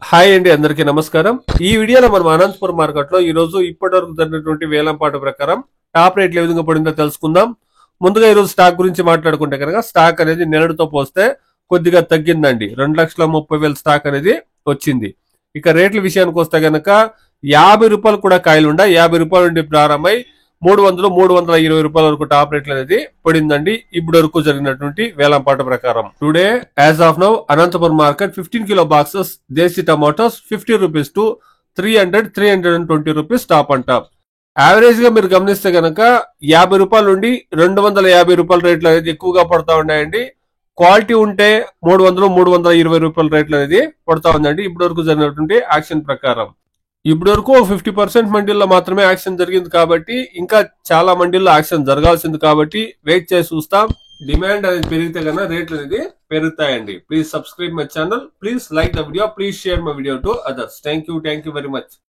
Hi అండి, అందరికీ నమస్కారం. ఈ వీడియోలో మనం అనంతపురం మార్కెట్ లో ఈ రోజు ఇప్పటివరకు జరిగినటువంటి వేలంపాట ప్రకారం టాప్ రేట్లు ఏ విధంగా పడిందో తెలుసుకుందాం. ముందుగా ఈ రోజు స్టాక్ గురించి మాట్లాడుకుంటే కనుక స్టాక్ అనేది నిన్నటితో పోస్తే కొద్దిగా తగ్గిందండి. 2,30,000 స్టాక్ అనేది వచ్చింది. ఇక రేట్ల విషయానికి వస్తే కనుక 50 రూపాయలు కూడా కాయలుండ 50 రూపాయల నుండి ప్రారంభమై 300-320 రూపాయల వరకు టాప్ రేట్లు అనేది పడిందండి ఇప్పటి వరకు జరిగినటువంటి వేలంపాట ప్రకారం. Today as of now Anantapuram market 15 kilo boxes desi tomatoes 50 rupees to 320 rupees top and top. Average గా మీరు గమనిస్తే గనక 50 రూపాయల నుండి 250 రూపాయల రేట్లు అనేది ఎక్కువగా పడతా ఉన్నాయండి. క్వాలిటీ ఉంటే 300-320 రూపాయల రేట్లు అనేది పడతా ఉందండి ఇప్పటి వరకు జరిగినటువంటి యాక్షన్ ప్రకారం. ఇప్పటి వరకు 50% మండీల్లో మాత్రమే యాక్షన్ జరిగింది కాబట్టి ఇంకా చాలా మండీల్లో యాక్షన్ జరగాల్సింది కాబట్టి వెయిట్ చేసి చూస్తాం. డిమాండ్ అనేది పెరిగితే కన్నా రేట్లు అనేది పెరుగుతాయండి. Please subscribe my channel, please like the video, please share my video to others. Thank you very much.